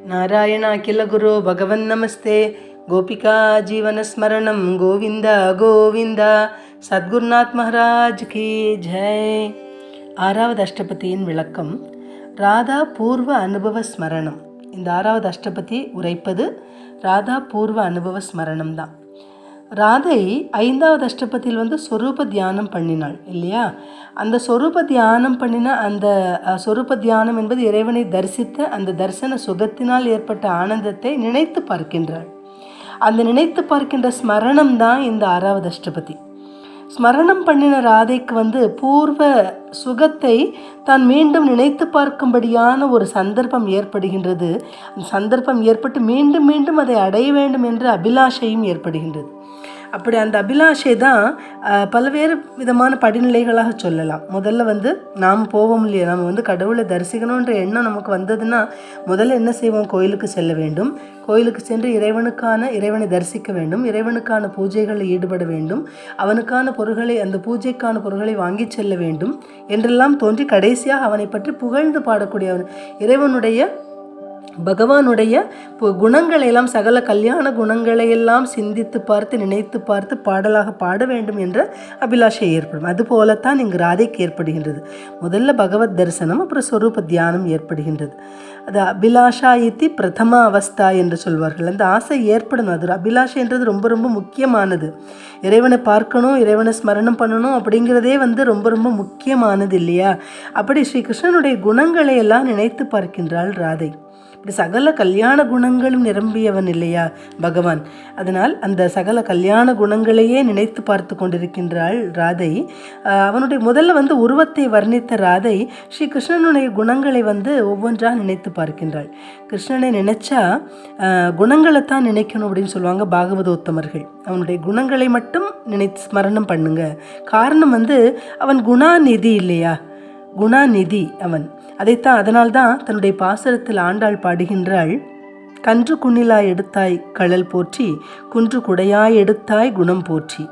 ನಾರಾಯಣ ಅಖಿಲ ಗುರು ಭಗವನ್ ನಮಸ್ತೆ. ಗೋಪಿಕಾ ಜೀವನ ಸ್ಮರಣಂ ಗೋವಿಂದ ಗೋವಿಂದ. சத்குருநாத் மகாராஜ் கி ஜெய். ஆறாவது அஷ்டபதியின் விளக்கம். ராதா பூர்வ அனுபவ ஸ்மரணம். இந்த ஆறாவது அஷ்டபதி உரைப்பது ராதா பூர்வ அனுபவ ஸ்மரணம் தான். ராதை ஐந்தாவது அஷ்டபதியில் சொரூப தியானம் பண்ணினாள் இல்லையா? அந்த சொரூப தியானம் பண்ணின அந்த சொரூப தியானம் என்பது இறைவனை தரிசித்த அந்த தரிசன சுகத்தினால் ஏற்பட்ட ஆனந்தத்தை நினைத்து பார்க்கின்றாள். அந்த நினைத்து பார்க்கின்ற ஸ்மரணம் தான் இந்த ஆறாவது அஷ்டபதி. ஸ்மரணம் பண்ணின ராதைக்கு பூர்வ சுகத்தை தான் மீண்டும் நினைத்து பார்க்கும்படியான ஒரு சந்தர்ப்பம் ஏற்படுகின்றது. அந்த சந்தர்ப்பம் ஏற்பட்டு மீண்டும் மீண்டும் அதை அடைய வேண்டும் என்ற அபிலாஷையும் ஏற்படுகின்றது. அப்படி அந்த அபிலாஷை தான் பல்வேறு விதமான படிநிலைகளாக சொல்லலாம். முதல்ல நாம் போவோம் இல்லையா, நம்ம கடவுளை தரிசிக்கணுன்ற எண்ணம் நமக்கு வந்ததுன்னா முதல்ல என்ன செய்வோம்? கோயிலுக்கு செல்ல வேண்டும். கோயிலுக்கு சென்று இறைவனை தரிசிக்க வேண்டும். இறைவனுக்கான பூஜைகளில் ஈடுபட வேண்டும். அவனுக்கான பொருள்களை, அந்த பூஜைக்கான பொருள்களை வாங்கி செல்ல வேண்டும் என்றெல்லாம் தோன்றி கடைசியாக அவனை பற்றி புகழ்ந்து பாடக்கூடியவன் இறைவனுடைய பகவானுடைய குணங்களையெல்லாம், சகல கல்யாண குணங்களையெல்லாம் சிந்தித்து பார்த்து நினைத்து பார்த்து பாடலாக பாட வேண்டும் என்ற அபிலாஷை ஏற்படும். அதுபோலத்தான் இங்கு ராதைக்கு ஏற்படுகின்றது. முதல்ல பகவத் தரிசனம், அப்புறம் சொரூப தியானம் ஏற்படுகின்றது. அது அபிலாஷா இத்தி பிரதம அவஸ்தா என்று சொல்வார்கள். அந்த ஆசை ஏற்படணும். அது அபிலாஷைன்றது ரொம்ப ரொம்ப முக்கியமானது. இறைவனை பார்க்கணும், இறைவனை ஸ்மரணம் பண்ணணும் அப்படிங்கிறதே ரொம்ப ரொம்ப முக்கியமானது இல்லையா? அப்படி ஸ்ரீ கிருஷ்ணனுடைய குணங்களை எல்லாம் நினைத்து பார்க்கின்றாள் ராதை. இப்படி சகல கல்யாண குணங்களும் நிரம்பியவன் இல்லையா பகவான்? அதனால் அந்த சகல கல்யாண குணங்களையே நினைத்து பார்த்து கொண்டிருக்கின்றாள் ராதை. அவனுடைய முதல்ல உருவத்தை வர்ணித்த ராதை ஸ்ரீ கிருஷ்ணனுடைய குணங்களை ஒவ்வொன்றாக நினைத்து பார்க்கின்றாள். கிருஷ்ணனை நினைச்சா குணங்களைத்தான் நினைக்கணும் அப்படின்னு சொல்லுவாங்க பாகவதோத்தமர்கள். அவனுடைய குணங்களை மட்டும் நினைத்து ஸ்மரணம் பண்ணுங்க. காரணம் அவன் குணாநிதி இல்லையா? குணாநிதி அவன். அதனால்தான் தன்னுடைய பாசுரத்தில் ஆண்டாள் பாடுகின்றாள். கன்று குன்னிலாய் எடுத்தாய் கழல் போற்றி, குன்று குடையாய் எடுத்தாய் குணம் போற்றி,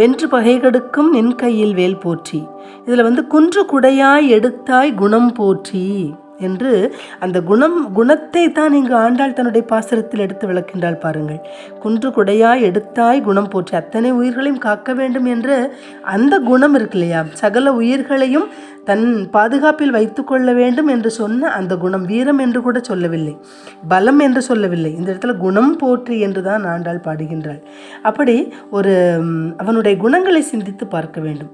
வென்று பகைகெடுக்கும் நின் கையில் வேல் போற்றி. இதில் குன்று குடையாய் எடுத்தாய் குணம் போற்றி என்று அந்த குணத்தை தான் இங்கு ஆண்டாள் தன்னுடைய பாசுரத்தில் எடுத்து விளக்கின்றாள் பாருங்கள். குன்று குடையாய் எடுத்தாய் குணம் போற்றி, அத்தனை உயிர்களையும் காக்க வேண்டும் என்ற அந்த குணம் இருக்கு இல்லையா? சகல உயிர்களையும் தன் பாதுகாப்பில் வைத்து கொள்ள வேண்டும் என்று சொன்ன அந்த குணம். வீரம் என்று கூட சொல்லவில்லை, பலம் என்று சொல்லவில்லை. இந்த இடத்துல குணம் போற்றி என்று தான் ஆண்டாள் பாடுகின்றாள். அப்படி அவனுடைய குணங்களை சிந்தித்து பார்க்க வேண்டும்.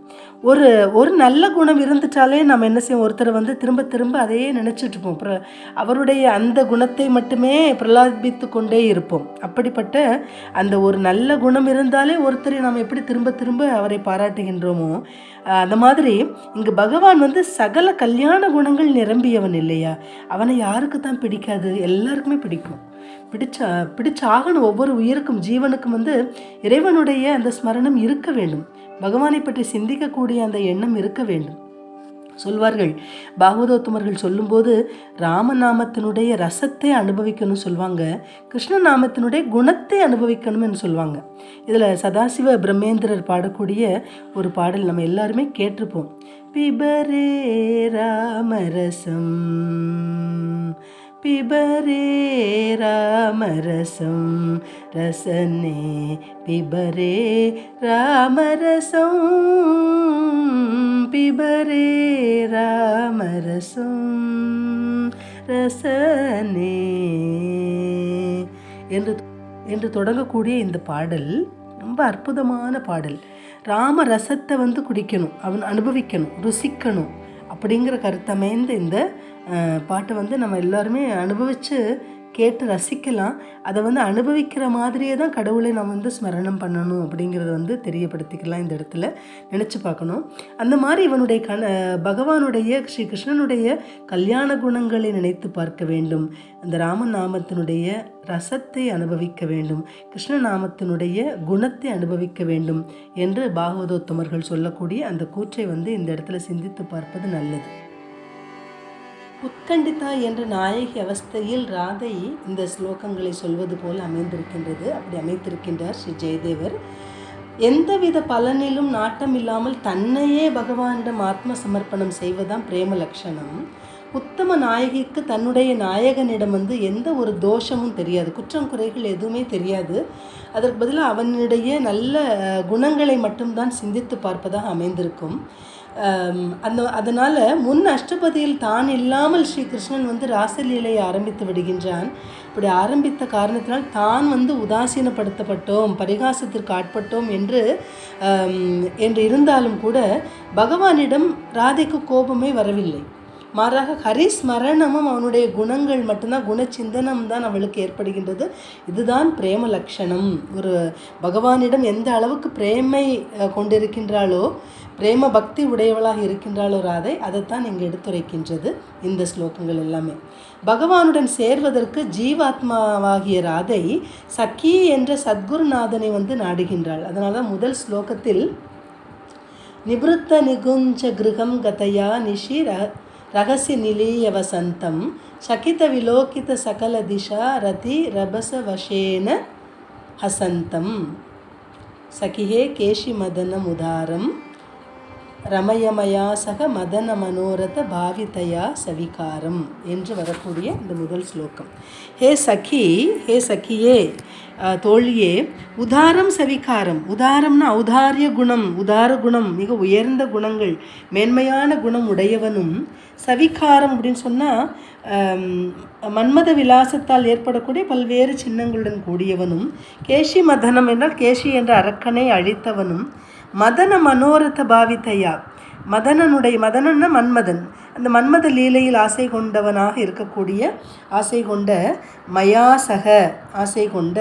ஒரு நல்ல குணம் இருந்துட்டாலே நம்ம என்ன செய்வோம்? ஒருத்தரை திரும்ப திரும்ப அதையே நினச்சிட்டு இருப்போம். அப்புறம் அவருடைய அந்த குணத்தை மட்டுமே பிரலாபித்து கொண்டே இருப்போம். அப்படிப்பட்ட அந்த ஒரு நல்ல குணம் இருந்தாலே ஒருத்தரை நாம் எப்படி திரும்ப திரும்ப அவரை பாராட்டுகின்றோமோ அந்த மாதிரி இங்கு பகவான் சகல கல்யாண குணங்கள் நிரம்பியவன் இல்லையா? அவனை யாருக்கு தான் பிடிக்காது? எல்லாருக்குமே பிடிக்கும். பிடிச்சாகணும். ஒவ்வொரு உயிருக்கும், ஜீவனுக்கும் இறைவனுடைய அந்த ஸ்மரணம் இருக்க வேண்டும். பகவானை பற்றி சிந்திக்கக்கூடிய அந்த எண்ணம் இருக்க வேண்டும். சொல்வார்கள் பாகவதோத்தமர்கள் சொல்லும்போது, ராமநாமத்தினுடைய ரசத்தை அனுபவிக்கணும்னு சொல்லுவாங்க, கிருஷ்ண நாமத்தினுடைய குணத்தை அனுபவிக்கணும்னு சொல்லுவாங்க. இதில் சதாசிவ பிரம்மேந்திரர் பாடக்கூடிய ஒரு பாடல் நம்ம எல்லாருமே கேட்டிருப்போம். பிபரே ராமரசம், பிபரே ராமரசம் ரசனே, பிபரே ராமரசம், பிபரே ராமரசம் ரசனே என்று தொடங்கக்கூடிய இந்த பாடல் ரொம்ப அற்புதமான பாடல். ராம ரசத்தை குடிக்கணும், அவன் அனுபவிக்கணும், ருசிக்கணும் அப்படிங்கிற கருத்தமைந்த இந்த பாட்டை நம்ம எல்லாருமே அனுபவித்து கேட்டு ரசிக்கலாம். அதை அனுபவிக்கிற மாதிரியே தான் கடவுளை நம்ம ஸ்மரணம் பண்ணணும் அப்படிங்கிறத தெரியப்படுத்திக்கலாம். இந்த இடத்துல நினச்சி பார்க்கணும். அந்த மாதிரி இவனுடைய பகவானுடைய ஸ்ரீ கிருஷ்ணனுடைய கல்யாண குணங்களை நினைத்து பார்க்க வேண்டும். அந்த ராமநாமத்தினுடைய ரசத்தை அனுபவிக்க வேண்டும், கிருஷ்ண நாமத்தினுடைய குணத்தை அனுபவிக்க வேண்டும் என்று பாகவதோத்தமர்கள் சொல்லக்கூடிய அந்த கூற்றை இந்த இடத்துல சிந்தித்து பார்ப்பது நல்லது. உத்கண்டிதா என்ற நாயகி அவஸ்தையில் ராதை இந்த ஸ்லோகங்களை சொல்வது போல் அமைந்திருக்கின்றது. அப்படி அமைத்திருக்கின்றார் ஸ்ரீ ஜெயதேவர். எந்தவித பலனிலும் நாட்டம் இல்லாமல் தன்னையே பகவானிடம் ஆத்ம சமர்ப்பணம் செய்வதுதான் பிரேம லட்சணம். உத்தம நாயகிக்கு தன்னுடைய நாயகனிடம் எந்த ஒரு தோஷமும் தெரியாது, குற்றம் குறைகள் எதுவுமே தெரியாது. அதற்கு பதிலாக அவனுடைய நல்ல குணங்களை மட்டும்தான் சிந்தித்து பார்ப்பதாக அமைந்திருக்கும். அதனால் முன் அஷ்டபதியில் தான் இல்லாமல் ஸ்ரீ கிருஷ்ணன் ராசலீலையை ஆரம்பித்து விடுகின்றான். இப்படி ஆரம்பித்த காரணத்தினால் தான் உதாசீனப்படுத்தப்பட்டோம், பரிகாசத்திற்கு ஆட்பட்டோம் என்று இருந்தாலும் கூட பகவானிடம் ராதைக்கு கோபமே வரவில்லை. மாறாக ஹரிஸ்மரணமும் அவனுடைய குணங்கள் மட்டும்தான், குணச்சிந்தனம் தான் அவளுக்கு ஏற்படுகின்றது. இதுதான் பிரேம லட்சணம். ஒரு பகவானிடம் எந்த அளவுக்கு பிரேமை கொண்டிருக்கின்றாளோ, பிரேம பக்தி உடையவளாக இருக்கின்றாளோ ராதை, அதைத்தான் இங்கு எடுத்துரைக்கின்றது இந்த ஸ்லோகங்கள் எல்லாமே. பகவானுடன் சேர்வதற்கு ஜீவாத்மாவாகிய ராதை சக்கி என்ற சத்குருநாதனை நாடுகின்றாள். அதனால தான் முதல் ஸ்லோகத்தில் நிபுத்த நிகுஞ்ச கிருகம் கதையா நிஷி ரகசிய நிலீய வசந்தம் சகித விலோகித சகல திஷா ரதி ரபச வசேன ஹசந்தம் சகிஹே கேஷி மதன முதாரம் ரமயமயா சக மதன மனோரத பாவிதயா சவிகாரம் என்று வரக்கூடிய இந்த முதல் ஸ்லோகம். ஹே சகி, ஹே சகியே, தோழியே, உதாரம் சவிகாரம். உதாரம்னா ஔதாரிய குணம், உதார குணம், மிக உயர்ந்த குணங்கள், மேன்மையான குணம் உடையவனும், சவிகாரம் அப்படின்னு சொன்னால் மன்மத விலாசத்தால் ஏற்படக்கூடிய பல்வேறு சின்னங்களுடன் கூடியவனும், கேஷி மதனம் என்றால் கேஷி என்ற அரக்கனை அழித்தவனும், மதன மனோரத பாவித்தையா, மதனன்னா மன்மதன், அந்த மன்மத லீலையில் ஆசை கொண்டவனாக இருக்கக்கூடிய, ஆசை கொண்ட மயாசக, ஆசை கொண்ட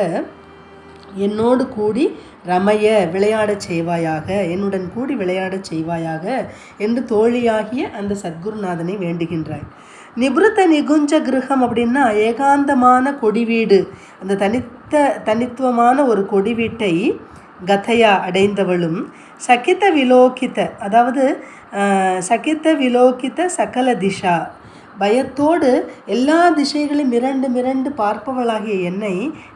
என்னோடு கூடி ரமய விளையாடச் செய்வாயாக, என்னுடன் கூடி விளையாடச் செய்வாயாக என்று தோழியாகிய அந்த சத்குருநாதனை வேண்டுகின்றாய். நிபுத்த நிகுஞ்ச கிருகம் அப்படின்னா ஏகாந்தமான கொடிவீடு, அந்த தனித்துவமான ஒரு கொடிவீட்டை கதையா அடைந்தவளும், சகித விலோகித, அதாவது சகித விலோகித சகல திஷா, பயத்தோடு எல்லா திசைகளையும் மிரண்டு பார்ப்பவளாகிய என்னை,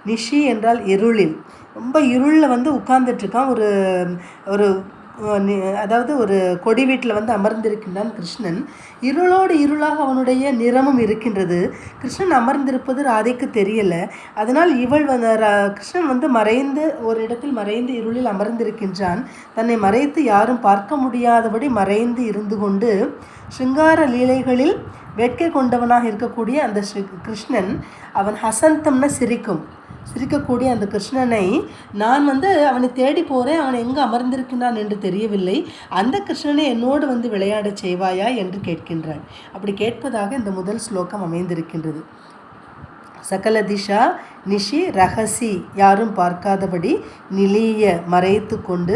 நிஷி என்றால் இருளில், ரொம்ப இருளில் உட்கார்ந்துட்டுருக்கான். ஒரு அதாவது ஒரு கொடி வீட்டில் அமர்ந்திருக்கின்றான் கிருஷ்ணன். இருளோடு இருளாக அவனுடைய நிறமும் இருக்கின்றது. கிருஷ்ணன் அமர்ந்திருப்பது ராதைக்கு தெரியலை. அதனால் இவள் கிருஷ்ணன் மறைந்து ஒரு இடத்தில் மறைந்து இருளில் அமர்ந்திருக்கின்றான். தன்னை மறைத்து யாரும் பார்க்க முடியாதபடி மறைந்து இருந்து கொண்டு சிங்கார லீலைகளில் வேட்கை கொண்டவனாக இருக்கக்கூடிய அந்த கிருஷ்ணன், அவன் ஹசந்தம்னா சிரிக்கக்கூடிய அந்த கிருஷ்ணனை நான் அவனை தேடி போகிறேன், அவன் எங்கே அமர்ந்திருக்கின்றான் என்று தெரியவில்லை, அந்த கிருஷ்ணனை என்னோடு விளையாடச் செய்வாயா என்று கேட்கின்றான். அப்படி கேட்பதாக இந்த முதல் ஸ்லோகம் அமைந்திருக்கின்றது. சகல திஷா நிஷி ரகசி, யாரும் பார்க்காதபடி, நிலீய மறைந்து கொண்டு,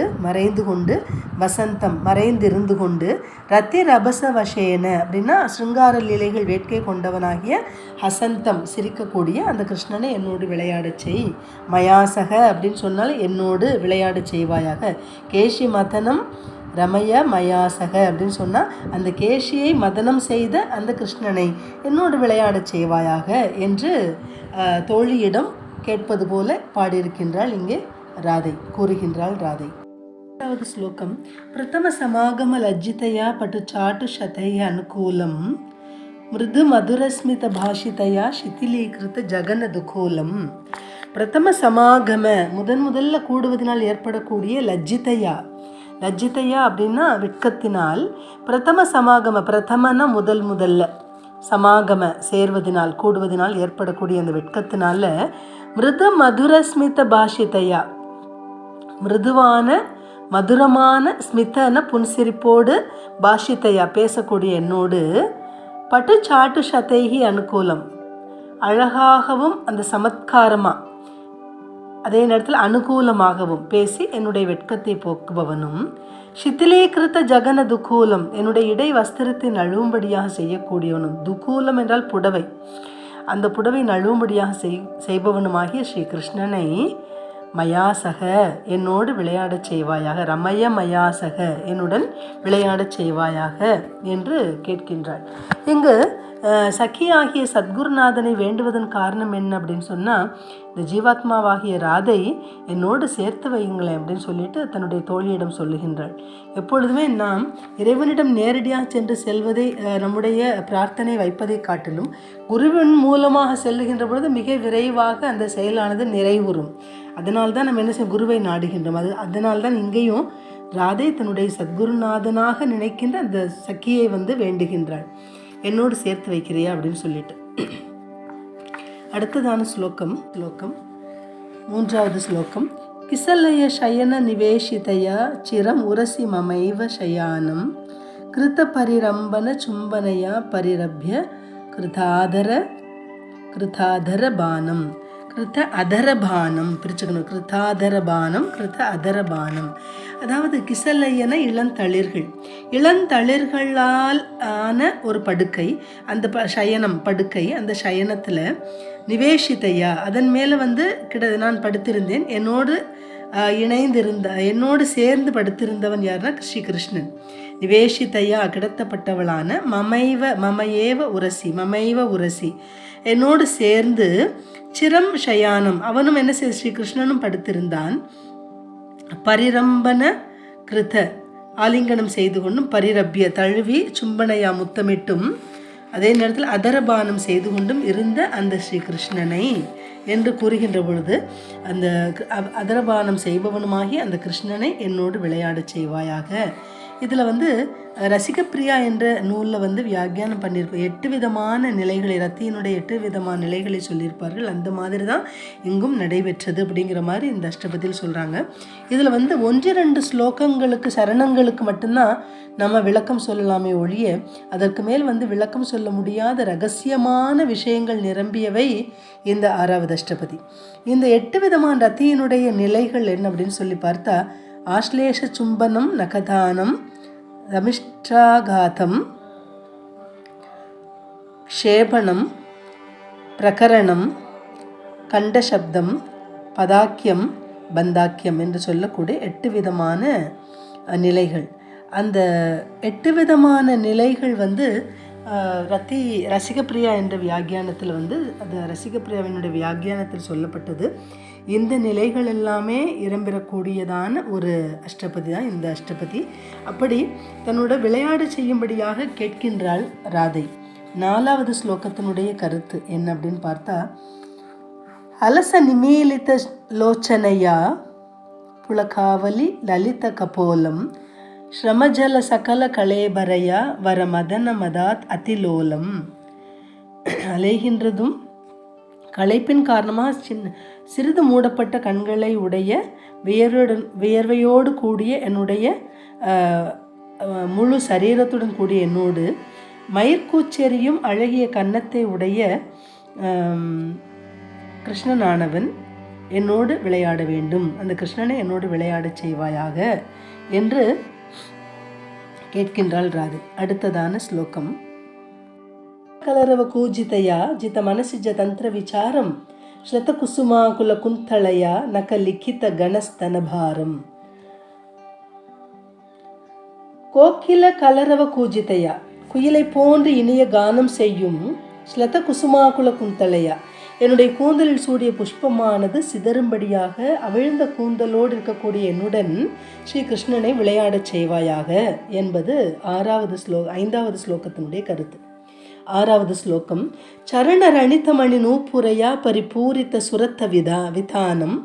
வசந்தம் மறைந்திருந்து கொண்டு, ரத்தி ரபச வசேன அப்படின்னா சிருங்கார லீலைகள் வேட்கை கொண்டவனாகிய ஹசந்தம் சிரிக்கக்கூடிய அந்த கிருஷ்ணனை என்னோடு விளையாடச் செய். மயாசக அப்படின்னு சொன்னால் என்னோடு விளையாடச் செய்வாயாக. கேஷி மதனம் ரமய மயாசக அப்படின்னு சொன்னால் அந்த கேஷியை மதனம் செய்த அந்த கிருஷ்ணனை என்னோடு விளையாடச் செய்வாயாக என்று தோழியிடம் கேட்பது போல பாடியிருக்கின்றாள் இங்கே ராதை, கூறுகின்றாள் ராதை. இரண்டாவது ஸ்லோகம். பிரதம சமாகம லஜ்ஜிதையா பட்டு சாட்டு சதை அனுகூலம் மிருது மதுரஸ்மித பாஷிதையா சிதிலீகிருத்த ஜகன துகூலம். பிரதம சமாகம, முதல்ல கூடுவதனால் ஏற்படக்கூடிய லஜ்ஜிதையா அப்படின்னா வெட்கத்தினால், பிரதம சமாகம, பிரதமனா முதல்ல, சமாகம சேர்வதனால் கூடுவதனால் ஏற்படக்கூடிய அந்த வெட்கத்தினால, மிருது மதுரஸ்மித பாஷிதையா, மிருதுவான மதுரமான, ஸ்மிதன புன்சிரிப்போடு, பாஷிதையா பேசக்கூடிய என்னோடு, பட்டு சாட்டு சதைகி அனுகூலம் அழகாகவும் அந்த சமத்காரமாக அதே நேரத்தில் அனுகூலமாகவும் பேசி என்னுடைய வெட்கத்தை போக்குபவனும், சித்திலீகிருத்த ஜகன துகூலம் என்னுடைய இடை வஸ்திரத்தை நழுவும்படியாக செய்யக்கூடியவனும், துகூலம் என்றால் புடவை, அந்த புடவை நழுவும்படியாக செய்பவனுமாகிய ஸ்ரீ கிருஷ்ணனை மயாசக என்னோடு விளையாடச் செய்வாயாக, ரமய மயாசக என்னுடன் விளையாடச் செய்வாயாக என்று கேட்கின்றாள். இங்கு சఖியாகிய சத்குருநாதனை வேண்டுவதன் காரணம் என்ன அப்படின்னு சொன்னால், இந்த ஜீவாத்மாவாகிய ராதை என்னோடு சேர்த்து வையுங்களேன் அப்படின்னு சொல்லிட்டு தன்னுடைய தோழியிடம் சொல்லுகின்றாள். எப்பொழுதுமே நாம் இறைவனிடம் நேரடியாக சென்று செல்வதை, நம்முடைய பிரார்த்தனை வைப்பதை காட்டிலும் குருவின் மூலமாக செல்லுகின்ற பொழுது மிக விரைவாக அந்த செயலானது நிறைவுறும். அதனால்தான் நம்ம என்ன செய்ய குருவை நாடுகின்றோம். அதனால்தான் இங்கேயும் ராதை தன்னுடைய சத்குருநாதனாக நினைக்கின்ற அந்த சக்கியை வேண்டுகின்றாள், என்னோடு சேர்த்து வைக்கிறியா அப்படின்னு சொல்லிட்டு. அடுத்ததான ஸ்லோகம் 3வது ஸ்லோகம். கிசலய சயன நிவேஷிதயா சிரம் உரசி மமைவ சயானம் கிருத பரிரம்பன சும்பனையா பரிரப்ய கிருதாதர பானம். கிருத்த அதரபானம் பிரிச்சுக்கணும். கிருத்த அதரபானம். அதாவது கிசலையன இளந்தளிர்களால் ஆன ஒரு படுக்கை, அந்த சயனம் படுக்கை. அந்த சயனத்தில் நிவேஷிதையா, அதன் மேலே நான் படுத்திருந்தேன். என்னோடு சேர்ந்து படுத்திருந்தவன் யாருன்னா ஸ்ரீ கிருஷ்ணன். நிவேஷிதையா கிடத்தப்பட்டவளான மமைவ உரசி என்னோடு சேர்ந்து சிரம் சயானம், அவனும் என்ன செய்ய ஸ்ரீ கிருஷ்ணனும் படுத்திருந்தான். பரிரம்பன கிருத ஆலிங்கனம் செய்து கொண்டும், பரிரப்ய தழுவி, சும்பனையா முத்தமிட்டும், அதே நேரத்தில் அதரபானம் செய்து கொண்டும் இருந்த அந்த ஸ்ரீ கிருஷ்ணனை என்று கூறுகின்ற பொழுது, அந்த அதரபானம் செய்பவனுமாகி அந்த கிருஷ்ணனை என்னோடு விளையாடச் செய்வாயாக. இதில் ரசிகப்பிரியா என்ற நூலில் வியாக்கியானம் பண்ணியிருப்போம். 8 விதமான நிலைகளை, ரத்தியினுடைய 8 விதமான நிலைகளை சொல்லியிருப்பார்கள். அந்த மாதிரி தான் இங்கும் நடைபெற்றது அப்படிங்கிற மாதிரி இந்த அஷ்டபதியில் சொல்கிறாங்க. இதில் 1-2 ஸ்லோகங்களுக்கு, சரணங்களுக்கு மட்டும்தான் நம்ம விளக்கம் சொல்லலாமே ஒழிய, அதற்கு மேல் விளக்கம் சொல்ல முடியாத ரகசியமான விஷயங்கள் நிரம்பியவை இந்த 6வது அஷ்டபதி. இந்த 8 விதமான ரத்தியினுடைய நிலைகள் என்ன அப்படின்னு சொல்லி பார்த்தா, ஆஸ்லேஷ சும்பனம் நகதானம் ரமிஷ்டாகாதம் க்ஷேபணம் பிரகரணம் கண்டசப்தம் பதாக்கியம் பந்தாக்கியம் என்று சொல்லக்கூடிய 8 விதமான நிலைகள். அந்த 8 விதமான நிலைகள் ரசிகப்பிரியா என்ற வியாக்கியானத்தில் அது ரசிகப்பிரியாவினுடைய வியாக்கியானத்தில் சொல்லப்பட்டது. இந்த நிலைகள் எல்லாமே இடம்பெறக்கூடியதான ஒரு அஷ்டபதி தான் இந்த அஷ்டபதி. அப்படி தன்னோட விளையாடு செய்யும்படியாக கேட்கின்றாள் ராதை. 4வது ஸ்லோகத்தினுடைய கருத்து என்ன அப்படின்னு பார்த்தா, அலச நிமீலித லோச்சனையா புலகாவலி லலித கபோலம் ஸ்ரமஜல சகல கலேபரையா வர மதன மதாத் அதிலோலம். அலைகின்றதும் களைப்பின் காரணமாக சிறிது மூடப்பட்ட கண்களை உடைய வியர்வையோடு கூடிய என்னுடைய முழு சரீரத்துடன் கூடிய என்னோடு மயிர்கூச்செறியும் அழகிய கன்னத்தை உடைய கிருஷ்ணனானவன் என்னோடு விளையாட வேண்டும், அந்த கிருஷ்ணனை என்னோடு விளையாடச் செய்வாயாக என்று கேட்கின்றாள் ராதை. அடுத்ததான ஸ்லோகம். கலரவ கூஜிதயா ஜித மனசிஜ தந்திர விசாரம் ஸ்ரத குசுமா குல குந்தளயா நக லிக்கித கணஸ்தனபாரம். கோக்கில கலரவ கூஜிதையா, குயிலை போன்று இனிய கானம் செய்யும் ஸ்லத குசுமாகுல குந்தளையா, என்னுடைய கூந்தலில் சூடிய புஷ்பமானது சிதறும்படியாக அவிழ்ந்த கூந்தலோடு இருக்கக்கூடிய என்னுடன் ஸ்ரீ கிருஷ்ணனை விளையாடச் செய்வாயாக என்பது 5வது ஸ்லோகத்தினுடைய கருத்து. 6வது ஸ்லோகம். சரண ரணிதமணி நூப்புரையா பரிபூரித்த சுரத்த விதானம்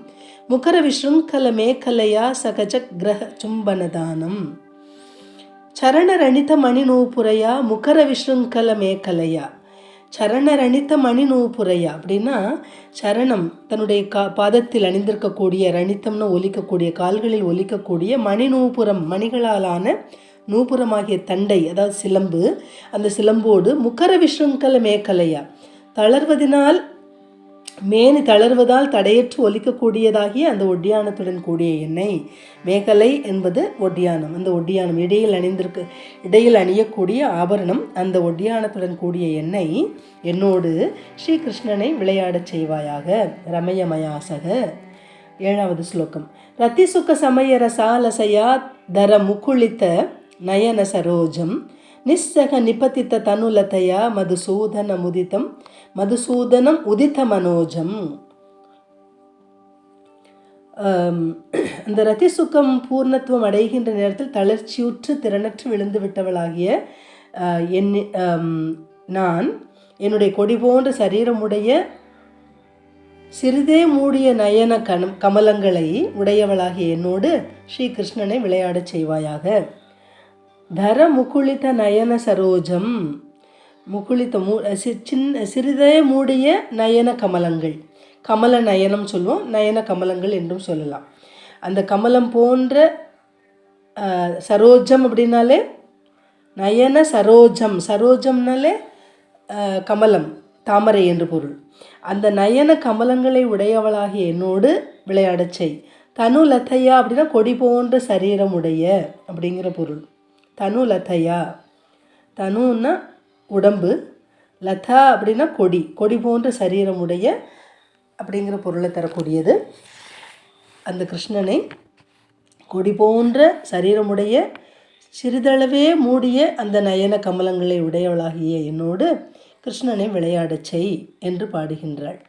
முகர விஸ்ருங்கல மேகலையா சகஜ கிரக சும்பனதானம். சரணரணித மணி நூப்புரையா முகர விஸ்ருங்கல மேகலையா. சரணரணித்த மணி நூப்புரையா அப்படின்னா, சரணம் தன்னுடைய பாதத்தில் அணிந்திருக்கக்கூடிய, ரணித்தம்னு ஒலிக்கக்கூடிய, கால்களில் ஒலிக்கக்கூடிய மணி நூபுரம், மணிகளாலான நூபுரமாகிய தண்டை, அதாவது சிலம்பு. அந்த சிலம்போடு முகர விஸ்ருங்கல மேகலையா, தளர்வதினால் மேனி தளர்வதால் தடையற்று ஒலிக்கக்கூடியதாகிய அந்த ஒட்டியானத்துடன் கூடிய எண்ணெய். மேகலை என்பது ஒட்டியானம். அந்த ஒட்டியானம் இடையில் அணியக்கூடிய ஆபரணம். அந்த ஒட்டியானத்துடன் கூடிய எண்ணெய் என்னோடு ஸ்ரீகிருஷ்ணனை விளையாடச் செய்வாயாக. ரமயமயாசக. 7வது ஸ்லோகம். ரத்திசுக சமய ரசாலசயா தர முகுளித்த நயன சரோஜம் நிஸ்ஸக நிபதித்த தனுலதையா மதுசூதனம் உதித்த மனோஜம். அந்த ரதி சுகம் பூர்ணத்துவம் அடைகின்ற நேரத்தில் தளர்ச்சியுற்று திறனற்று விழுந்து விட்டவளாகிய நான் என்னுடைய கொடி போன்ற சரீரமுடைய சிறிதே மூடிய நயன கமலங்களை உடையவளாகிய என்னோடு ஸ்ரீகிருஷ்ணனை விளையாடச் செய்வாயாக. தர முகுளித நயன சரோஜம், முகுளித்த சிறிதே மூடிய நயன கமலங்கள், கமல நயனம் சொல்லுவோம், நயன கமலங்கள் என்றும் சொல்லலாம். அந்த கமலம் போன்ற சரோஜம் அப்படின்னாலே நயன சரோஜம், சரோஜம்னாலே கமலம், தாமரை என்று பொருள். அந்த நயன கமலங்களை உடையவளாகிய என்னோடு விளையாடச் செய். தனு லதையா அப்படின்னா கொடி போன்ற சரீரம் உடைய அப்படிங்கிற பொருள். தனு லதையா, தனுன்னா உடம்பு, லதா அப்படின்னா கொடி, கொடி போன்ற சரீரமுடைய அப்படிங்கிற பொருளை தரக்கூடியது. அந்த கிருஷ்ணனை கொடி போன்ற சரீரமுடைய சிறிதளவே மூடிய அந்த நயன கமலங்களை உடையவளாகிய என்னோடு கிருஷ்ணனை விளையாடச் செய் என்று பாடுகின்றாள்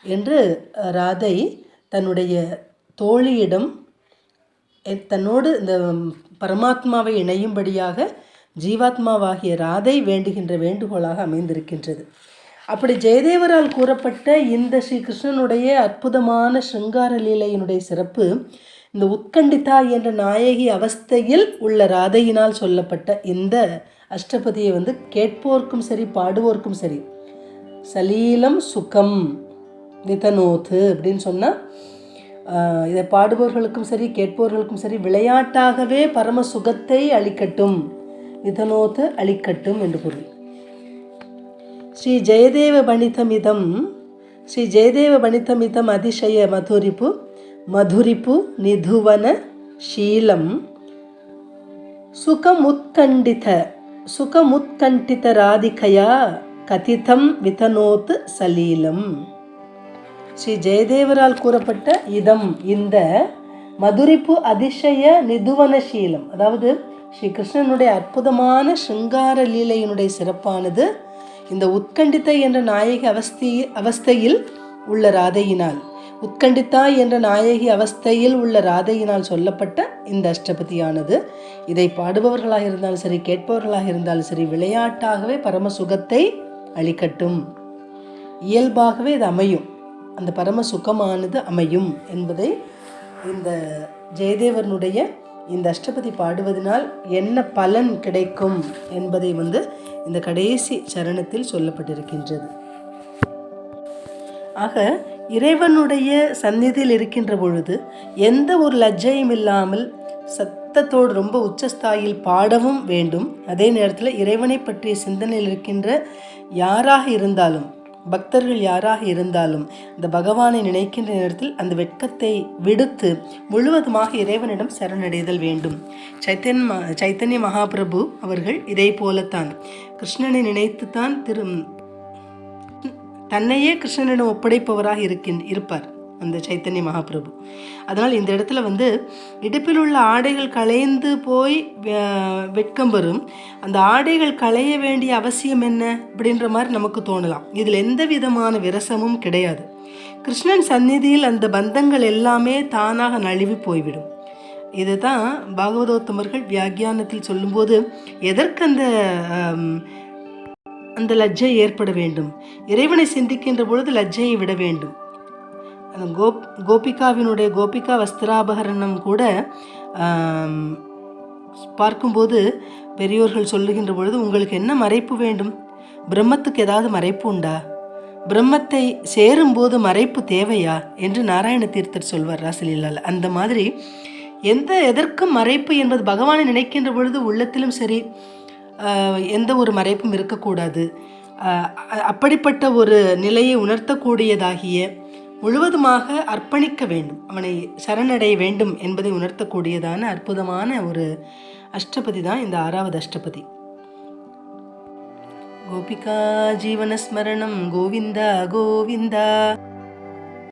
என்று ராதை தன்னுடைய தோழியிடம் தன்னோடு இந்த பரமாத்மாவை இணையும்படியாக ஜீவாத்மாவாகிய ராதை வேண்டுகின்ற வேண்டுகோளாக அமைந்திருக்கின்றது. அப்படி ஜெயதேவரால் கூறப்பட்ட இந்த ஸ்ரீகிருஷ்ணனுடைய அற்புதமான ஸ்ருங்கார லீலையினுடைய சிறப்பு இந்த உத்கண்டிதா என்ற நாயகி அவஸ்தையில் உள்ள ராதையினால் சொல்லப்பட்ட இந்த அஷ்டபதியை கேட்போர்க்கும் சரி பாடுவோர்க்கும் சரி சலீலம் சுகம் விதனோத்து அப்படின்னு சொன்னால் இதை பாடுபவர்களுக்கும் சரி கேட்பவர்களுக்கும் சரி விளையாட்டாகவே பரம சுகத்தை அளிக்கட்டும், விதனோத்து அளிக்கட்டும் என்று பொருள். ஸ்ரீ ஜெயதேவ பணிதமிதம் அதிசய மதுரிப்பு நிதுவன ஷீலம் சுகமுத்கண்டித ராதிகயா கதிதம் விதனோத்து சலீலம். ஸ்ரீ ஜெயதேவரால் கூறப்பட்ட இந்த மதுரிப்பு அதிசய நிதுவனசீலம், அதாவது ஸ்ரீ கிருஷ்ணனுடைய அற்புதமான ஸ்ருங்கார லீலையினுடைய சிறப்பானது இந்த உத்கண்டிதா என்ற நாயகி அவஸ்தையில் உள்ள ராதையினால், உத்கண்டிதா என்ற நாயகி அவஸ்தையில் உள்ள ராதையினால் சொல்லப்பட்ட இந்த அஷ்டபதியானது இதை பாடுபவர்களாக இருந்தாலும் சரி கேட்பவர்களாக இருந்தாலும் சரி விளையாட்டாகவே பரம சுகத்தை அளிக்கட்டும், இயல்பாகவே இது அமையும், அந்த பரம சுகமானது அமையும் என்பதை இந்த ஜெயதேவனுடைய இந்த அஷ்டபதி பாடுவதனால் என்ன பலன் கிடைக்கும் என்பதை இந்த கடைசி சரணத்தில் சொல்லப்பட்டிருக்கின்றது. ஆக இறைவனுடைய சந்நிதியில் இருக்கின்ற பொழுது எந்த ஒரு லஜ்ஜையும் இல்லாமல் சத்தத்தோடு ரொம்ப உச்சஸ்தாயில் பாடவும் வேண்டும். அதே நேரத்தில் இறைவனை பற்றிய சிந்தனையில் இருக்கின்ற யாராக இருந்தாலும், பக்தர்கள் யாராக இருந்தாலும் இந்த பகவானை நினைக்கின்ற நேரத்தில் அந்த வெட்கத்தை விடுத்து முழுவதுமாக இறைவனிடம் சரணடைதல் வேண்டும். சைத்தன்ய மகாபிரபு அவர்கள் இதே போலத்தான் கிருஷ்ணனை நினைத்துத்தான் தன்னையே கிருஷ்ணனிடம் ஒப்படைப்பவராக இருப்பார் அந்த சைத்தன்ய மகாபிரபு. அதனால் இந்த இடத்துல இடுப்பில் உள்ள ஆடைகள் களைந்து போய் வெட்கம் வரும். அந்த ஆடைகள் களைய வேண்டிய அவசியம் என்ன அப்படின்ற மாதிரி நமக்கு தோணலாம். இதில் எந்த விதமான விரசமும் கிடையாது. கிருஷ்ணன் சந்நிதியில் அந்த பந்தங்கள் எல்லாமே தானாக நழுவி போய்விடும். இதுதான் பாகவதோத்தமர்கள் வியாக்கியானத்தில் சொல்லும்போது எதற்கு அந்த லஜ்ஜை ஏற்பட வேண்டும், இறைவனை சிந்திக்கின்ற பொழுது லஜ்ஜையை விட வேண்டும். கோபிகாவினுடைய கோபிகா வஸ்திராபகரணம் கூட பார்க்கும்போது பெரியோர்கள் சொல்லுகின்ற பொழுது உங்களுக்கு என்ன மறைப்பு வேண்டும், பிரம்மத்துக்கு ஏதாவது மறைப்பு உண்டா, பிரம்மத்தை சேரும்போது மறைப்பு தேவையா என்று நாராயண தீர்த்தர் சொல்வார் ராசலீலால். அந்த மாதிரி எதற்கும் மறைப்பு என்பது பகவானை நினைக்கின்ற பொழுது உள்ளத்திலும் சரி எந்த ஒரு மறைப்பும் இருக்கக்கூடாது. அப்படிப்பட்ட ஒரு நிலையை உணர்த்தக்கூடியதாகிய முழுவதுமாக அர்ப்பணிக்க வேண்டும், அவனை சரணடைய வேண்டும் என்பதை உணர்த்தக்கூடியதான அற்புதமான ஒரு அஷ்டபதி தான் இந்த 6வது அஷ்டபதி. கோபிகா ஜீவனஸ்மரணம் கோவிந்தா கோவிந்தா.